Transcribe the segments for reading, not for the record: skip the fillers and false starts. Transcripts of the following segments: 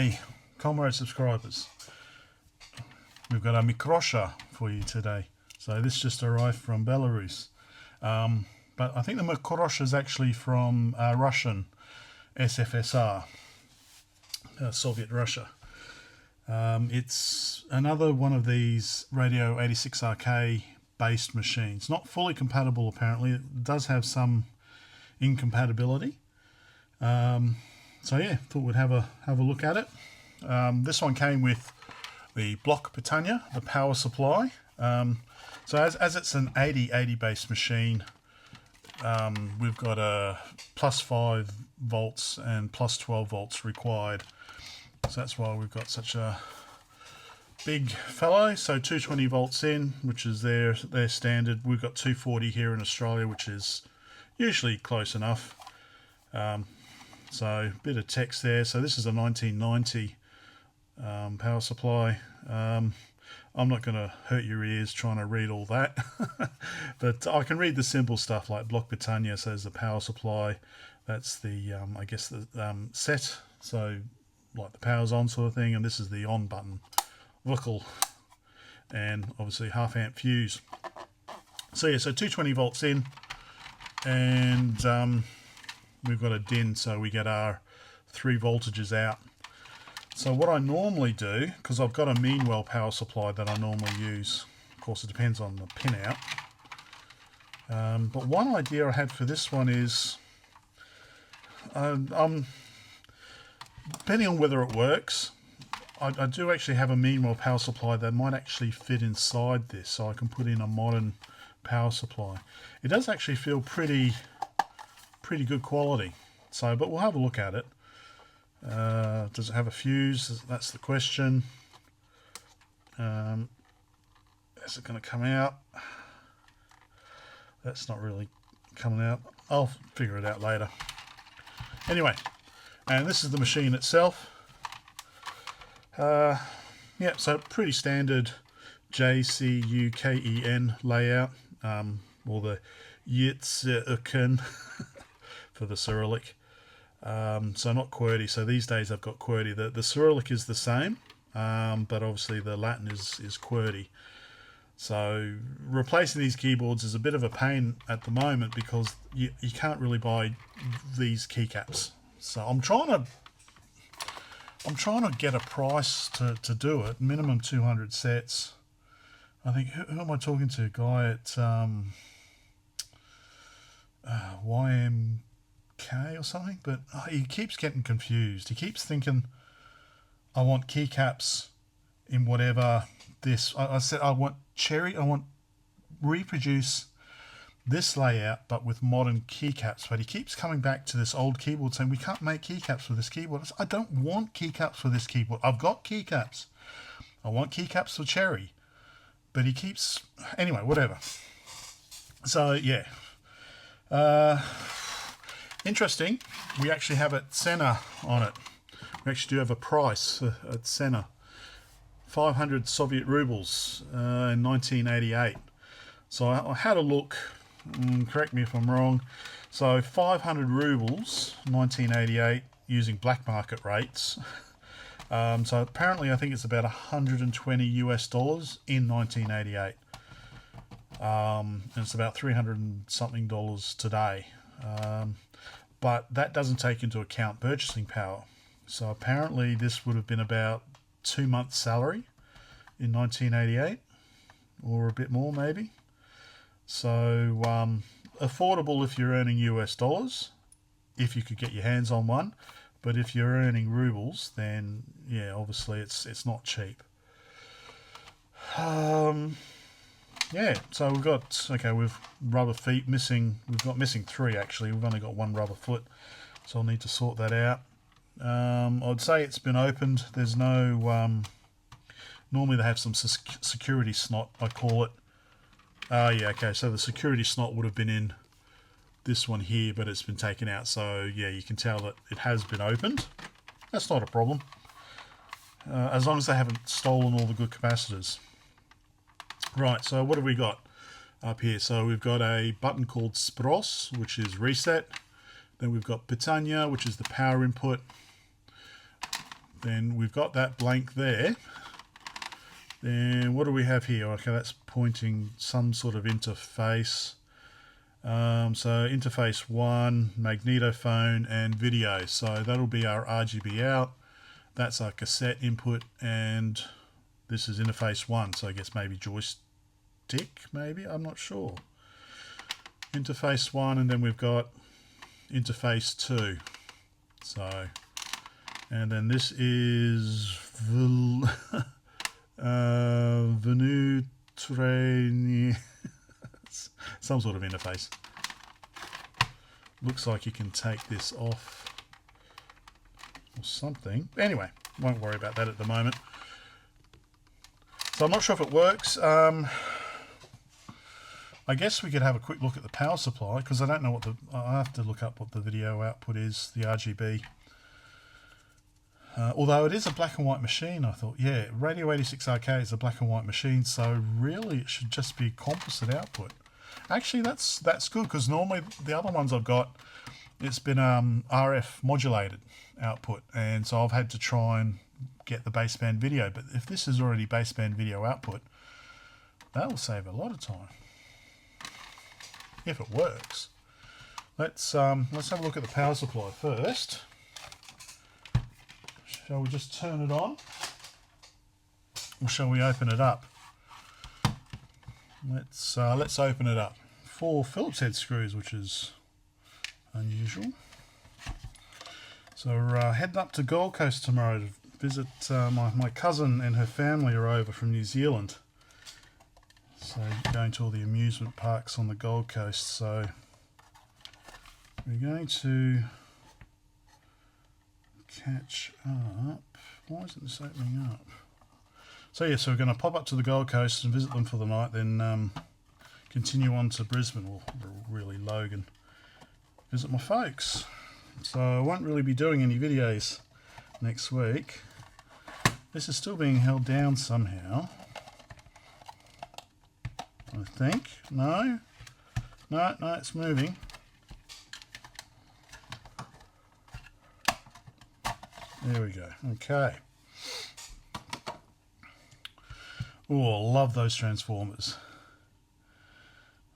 Hey, comrade subscribers, we've got a Mikrosha for you today. So this just arrived from Belarus, but I think the Mikrosha is actually from Russian SFSR, Soviet Russia. It's another one of these Radio 86RK based machines. Not fully compatible apparently. It does have some incompatibility. So yeah, thought we'd have a look at it. This one came with the block Pitanya, the power supply. So as it's an 8080 based machine, we've got a plus 5 volts and plus 12 volts required. So that's why we've got such a big fellow. So 220 volts in, which is their standard. We've got 240 here in Australia, which is usually close enough. So a bit of text there. So this is a 1990 power supply. I'm not going to hurt your ears trying to read all that, but I can read the simple stuff like block Britannia says the power supply. That's the I guess the set. So like the power's on sort of thing, and this is the on button, vocal, and obviously half amp fuse. So yeah, so 220 volts in, and we've got a DIN, so we get our 3 voltages out. So what I normally do, because I've got a Meanwell power supply that I normally use, of course it depends on the pin out, but one idea I had for this one is, depending on whether it works, I do actually have a Meanwell power supply that might actually fit inside this, so I can put in a modern power supply. It does actually feel pretty good quality. So, but we'll have a look at it. Does it have a fuse? That's the question. Is it going to come out? That's not really coming out. I'll figure it out later. Anyway, and this is the machine itself. Yeah, so pretty standard JCUKEN layout, or the Yitzken for the Cyrillic. So not QWERTY. So these days I've got QWERTY. The Cyrillic is the same, but obviously the Latin is QWERTY. So replacing these keyboards is a bit of a pain at the moment because you can't really buy these keycaps. So I'm trying to get a price to do it. Minimum 200 sets. I think, who am I talking to? Guy at YMK or something, but he keeps getting confused. He keeps thinking I want keycaps in whatever this. I said I want cherry. I want reproduce this layout but with modern keycaps. But he keeps coming back to this old keyboard saying we can't make keycaps for this keyboard. I said, I don't want keycaps for this keyboard. I've got keycaps. I want keycaps for cherry. But he keeps, anyway, whatever. So yeah. Interesting, we actually have a cena on it. We actually do have a price at cena. 500 Soviet Roubles in 1988. So I had a look, correct me if I'm wrong. So 500 Roubles, 1988, using black market rates. So apparently I think it's about $120 US in 1988. And it's about $300 and something today. But that doesn't take into account purchasing power. So apparently this would have been about 2 months' salary in 1988, or a bit more maybe. So affordable if you're earning US dollars, if you could get your hands on one. But if you're earning rubles, then yeah, obviously it's not cheap. Yeah, so we've got, okay, we've rubber feet missing. We've got missing 3 actually. We've only got 1 rubber foot, so I'll need to sort that out. I'd say it's been opened. There's no, normally they have some security snot, I call it. Yeah, okay, so the security snot would have been in this one here, but it's been taken out. So yeah, you can tell that it has been opened. That's not a problem. As long as they haven't stolen all the good capacitors. Right, so what have we got up here? So we've got a button called Spros, which is reset. Then we've got Pitanya, which is the power input. then we've got that blank there. Then what do we have here? Okay, that's pointing some sort of interface. So interface 1, magnetophone and video. So that'll be our RGB out. That's our cassette input, and this is interface 1. So I guess maybe joystick, maybe, I'm not sure. Interface 1, and then we've got interface 2. So, and then this is Venutrani, some sort of interface. Looks like you can take this off or something. Anyway, won't worry about that at the moment. So I'm not sure if it works. I guess we could have a quick look at the power supply, because I don't know what I have to look up what the video output is, the RGB. Although it is a black and white machine, I thought, yeah, Radio 86RK is a black and white machine, so really it should just be composite output. Actually, that's good, because normally the other ones I've got, it's been RF modulated output, and so I've had to try and get the baseband video. But if this is already baseband video output, that will save a lot of time if it works. Let's have a look at the power supply first. Shall we just turn it on, or shall we open it up? Let's open it up. 4 Phillips head screws, which is unusual. So we're heading up to Gold Coast tomorrow to visit my cousin and her family are over from New Zealand. So going to all the amusement parks on the Gold Coast. So we're going to catch up. Why isn't this opening up? So yeah, so we're going to pop up to the Gold Coast and visit them for the night, then continue on to Brisbane, or really Logan, visit my folks. So I won't really be doing any videos next week. This is still being held down somehow, I think. No, it's moving. There we go. Okay. Oh, I love those transformers.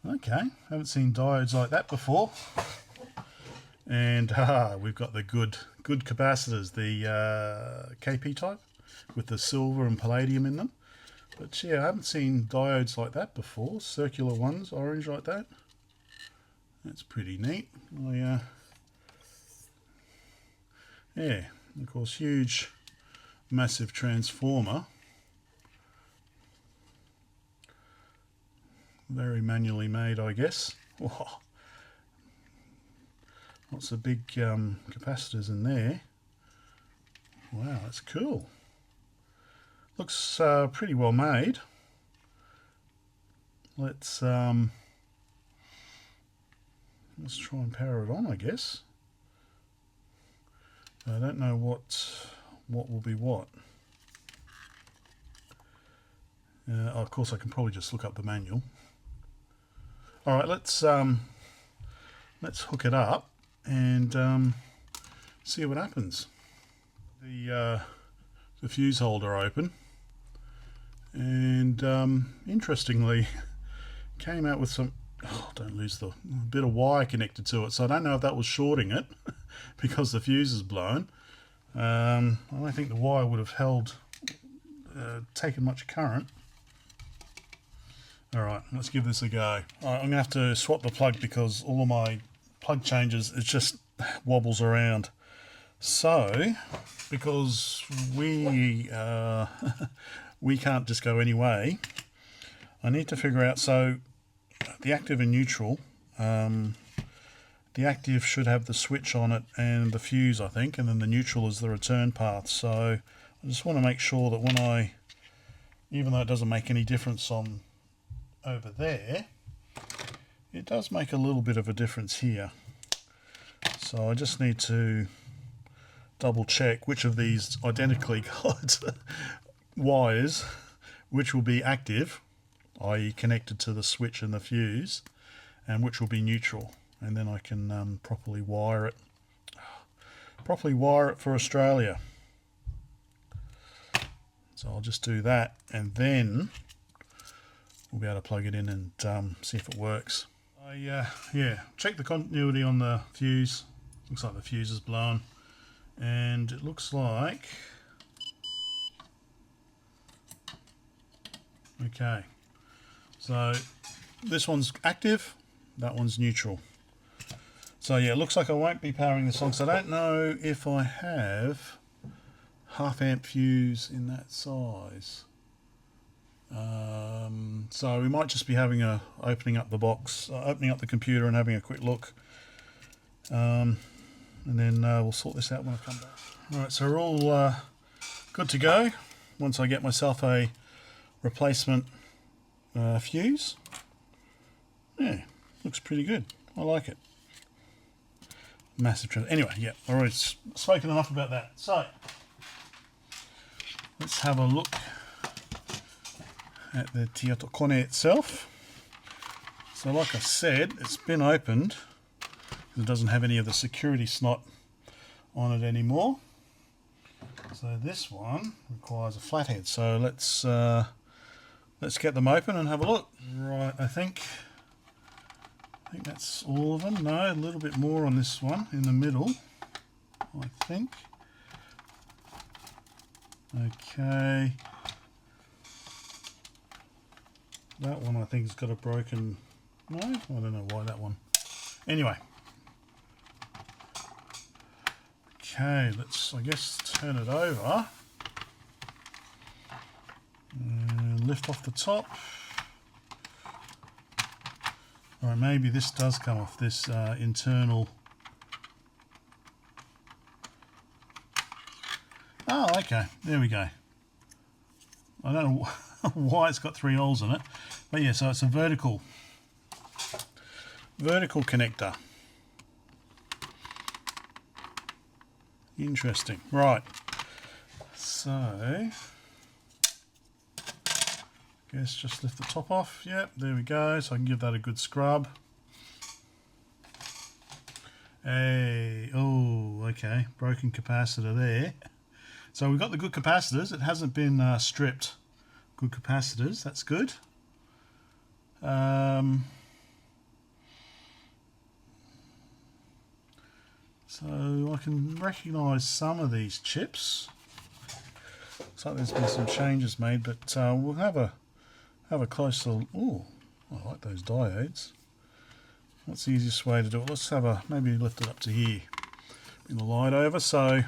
Okay, haven't seen diodes like that before. And we've got the good capacitors, the KP type with the silver and palladium in them. But yeah, I haven't seen diodes like that before. Circular ones, orange like that. That's pretty neat. Yeah, of course, huge, massive transformer. Very manually made, I guess. Oh, lots of big capacitors in there. Wow, that's cool. Looks pretty well made. Let's try and power it on, I guess. I don't know what will be what. Of course, I can probably just look up the manual. All right, let's hook it up and see what happens. The fuse holder open, and interestingly, came out with some. Oh, don't lose the bit of wire connected to it. So I don't know if that was shorting it because the fuse is blown. I don't think the wire would have held, taken much current. Alright, let's give this a go. Alright, I'm going to have to swap the plug because all of my plug changes, it just wobbles around. So, because we we can't just go any way, I need to figure out, so the active and neutral, the active should have the switch on it and the fuse, I think, and then the neutral is the return path. So I just want to make sure that when I, even though it doesn't make any difference on over there, it does make a little bit of a difference here. So I just need to double check which of these identically got wires, which will be active, i.e. connected to the switch and the fuse, and which will be neutral, and then I can properly wire it for Australia. So I'll just do that, and then we'll be able to plug it in and see if it works. Yeah, check the continuity on the fuse. Looks like the fuse is blown, and it looks like okay. So this one's active, that one's neutral. So yeah, it looks like I won't be powering this on. So I don't know if I have half amp fuse in that size. So we might just be having opening up the box, opening up the computer and having a quick look, and then we'll sort this out when I come back. Alright, so we're all good to go once I get myself a replacement fuse. Yeah, looks pretty good. I like it. Massive trend. Anyway, yeah, already spoken enough about that. So let's have a look at the Tiotokone itself. So like I said, it's been opened. It doesn't have any of the security snot on it anymore. So this one requires a flathead. So let's get them open and have a look. Right, I think that's all of them. No, a little bit more on this one in the middle, I think. Okay. That one I think has got a broken... No, I don't know why that one. Anyway. Okay, let's, I guess, turn it over. And lift off the top. Alright, maybe this does come off this internal... Oh, okay, there we go. I don't know why it's got 3 holes in it, but yeah, so it's a vertical connector. Interesting. Right. So guess just lift the top off. Yep, there we go. So I can give that a good scrub. Hey, oh, okay. Broken capacitor there. So we've got the good capacitors. It hasn't been stripped. Good capacitors. That's good. So I can recognise some of these chips. Looks like there's been some changes made, but we'll have a closer. Oh, I like those diodes. What's the easiest way to do it? Let's maybe lift it up to here. Bring the light over. So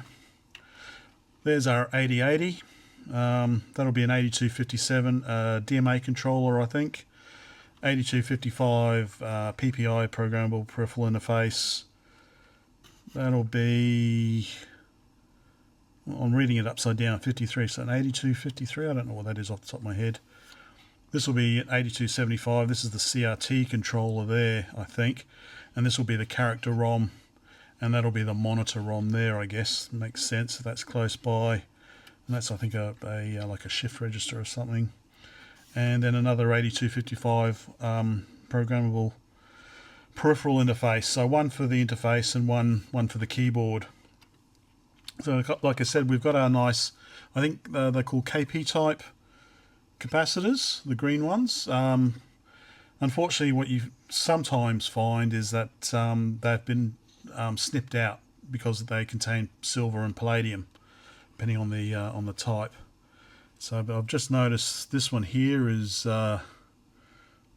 there's our 8080. That'll be an 8257 DMA controller, I think. 8255 PPI, programmable peripheral interface. That'll be, I'm reading it upside down, 53, so an 8253, I don't know what that is off the top of my head. This will be an 8275, this is the CRT controller there, I think, and this will be the character ROM, and that'll be the monitor ROM there, I guess. Makes sense if that's close by, and that's, I think, like a shift register or something. And then another 8255 programmable peripheral interface, so one for the interface and one for the keyboard. So like I said, we've got our nice, I think they're called KP type capacitors, the green ones. Unfortunately, what you sometimes find is that they've been snipped out because they contain silver and palladium, depending on the type. So but I've just noticed this one here is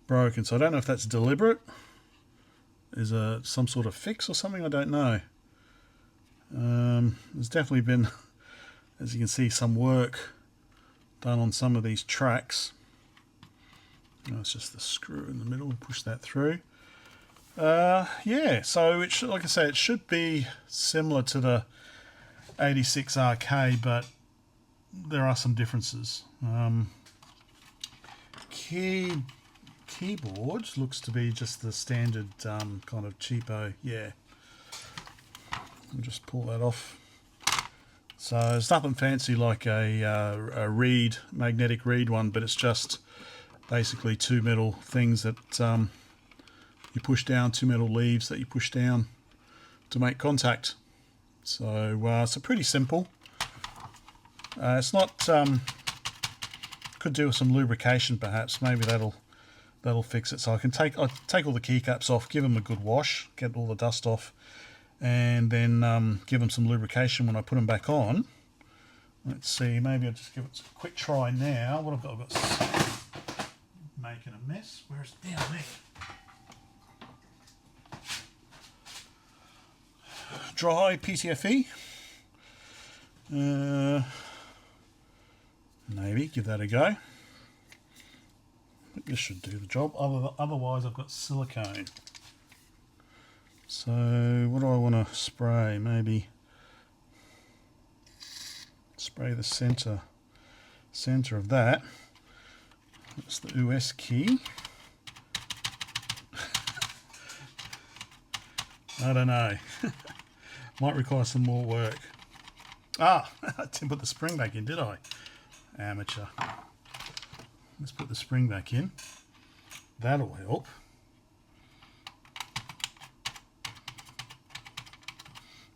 broken, so I don't know if that's deliberate. Is some sort of fix or something? I don't know. There's definitely been, as you can see, some work done on some of these tracks. Oh, it's just the screw in the middle. Push that through. Yeah, so it should, like I say, it should be similar to the 86RK, but there are some differences. Keyboard looks to be just the standard kind of cheapo. Yeah, I'll just pull that off. So it's nothing fancy like a reed, magnetic reed one, but it's just basically two metal things that you push down, two metal leaves that you push down to make contact. So it's pretty simple. It's not Could do with some lubrication perhaps. Maybe that'll fix it. So I'll take all the keycaps off, give them a good wash, get all the dust off, and then give them some lubrication when I put them back on. Let's see, maybe I'll just give it a quick try now. What I've got making a mess. Where's it down there? Dry PTFE. Maybe give that a go. I think this should do the job. Otherwise, I've got silicone. So, what do I want to spray? Maybe spray the center of that. That's the US key. I don't know. Might require some more work. I didn't put the spring back in, did I? Amateur. Let's put the spring back in. That'll help.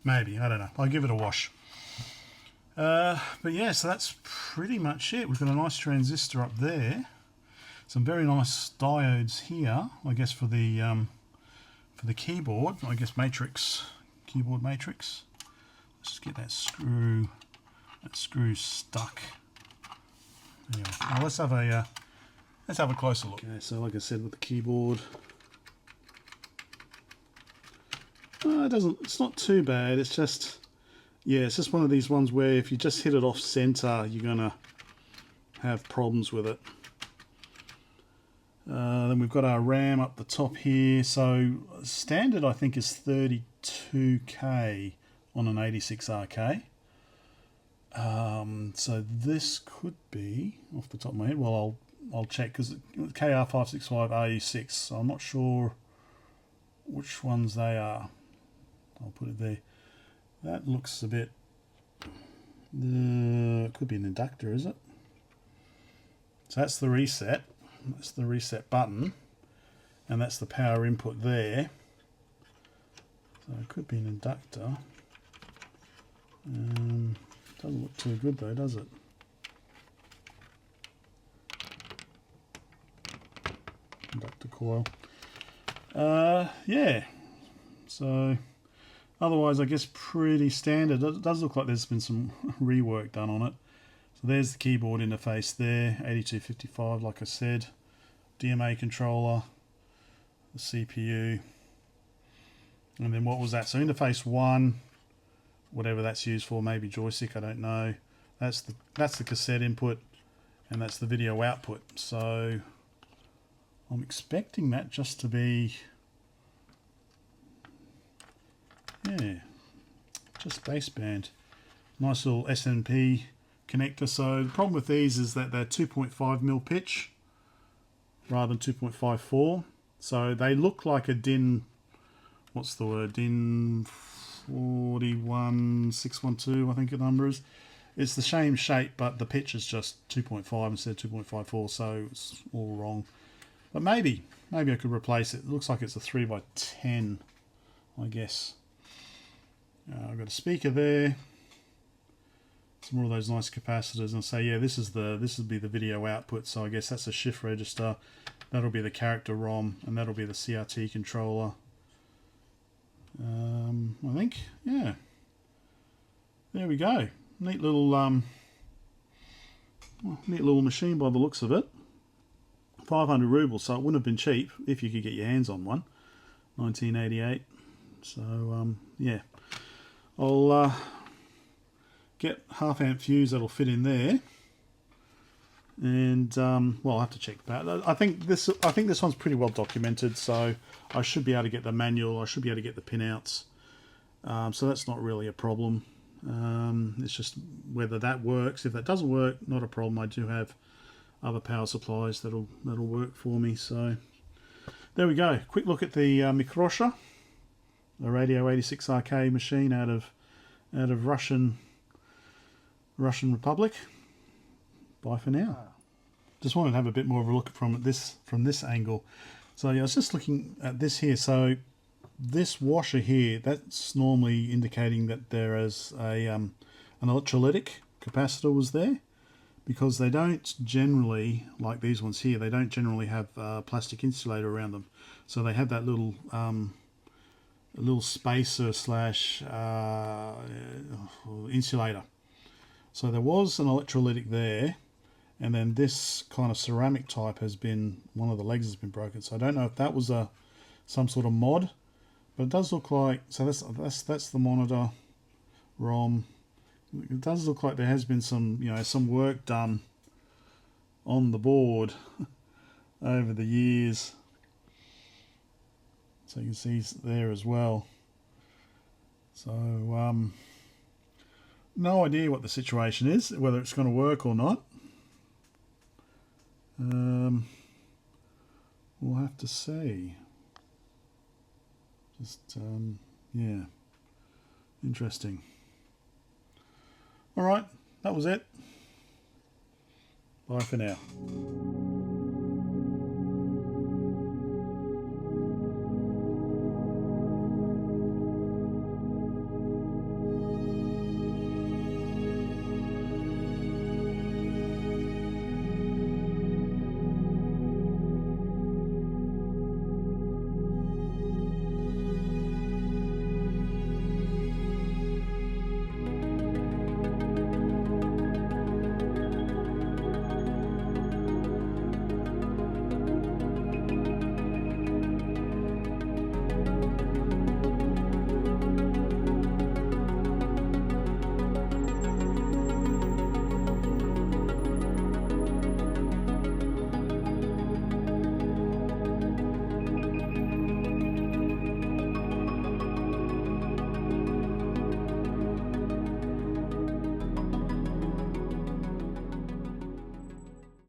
Maybe, I don't know. I'll give it a wash. But yeah, so that's pretty much it. We've got a nice transistor up there. Some very nice diodes here, I guess for the keyboard. I guess keyboard matrix. Let's just get that screw stuck. Anyway, now let's have a closer look. Okay, so like I said with the keyboard, it's not too bad. It's just one of these ones where if you just hit it off center, you're gonna have problems with it. Then we've got our RAM up the top here. So standard I think is 32K on an 86RK. So this could be off the top of my head. Well, I'll check because KR565 RU6. So I'm not sure which ones they are. I'll put it there. That looks a bit. It could be an inductor, is it? So that's the reset. That's the reset button, and that's the power input there. So it could be an inductor. Doesn't look too good though, does it? Inductor coil. Yeah. So otherwise, I guess pretty standard. It does look like there's been some rework done on it. So there's the keyboard interface there, 8255, like I said. DMA controller, the CPU, and then what was that? So interface 1, whatever that's used for, maybe joystick, I don't know. That's the cassette input, and that's the video output. So I'm expecting that just to be, just baseband. Nice little SNP connector. So the problem with these is that they're 2.5mm pitch rather than 2.54. So they look like a DIN, what's the word, DIN 41612, I think the number is. It's the same shape, but the pitch is just 2.5 instead of 2.54, so it's all wrong. But maybe I could replace it. It looks like it's a 3x10, I guess. I've got a speaker there. Some more of those nice capacitors, and say, yeah, this would be the video output. So I guess that's a shift register. That'll be the character ROM, and that'll be the CRT controller. I think, yeah. There we go. Neat little machine by the looks of it. 500 rubles, so it wouldn't have been cheap if you could get your hands on one. 1988. So yeah, I'll get half-amp fuse that'll fit in there, and well, I'll have to check that. I think this one's pretty well documented, so I should be able to get the manual. I should be able to get the pinouts. So that's not really a problem. It's just whether that works. If that doesn't work, not a problem. I do have other power supplies that'll work for me. So there we go. Quick look at the Mikrosha, the Radio 86RK machine out of Russian Republic. Bye for now. Just wanted to have a bit more of a look from this angle. So yeah, I was just looking at this here. So this washer here, that's normally indicating that there is an electrolytic capacitor was there, because they don't generally, like these ones here, they don't generally have plastic insulator around them. So they have that little spacer slash insulator. So there was an electrolytic there, and then this kind of ceramic type has been, one of the legs has been broken. So I don't know if that was some sort of mod, but it does look like, so that's the monitor ROM. It does look like there has been some, some work done on the board over the years. So you can see there as well. So no idea what the situation is, whether it's going to work or not. We'll have to see. Just yeah, interesting. All right, that was it. Bye for now.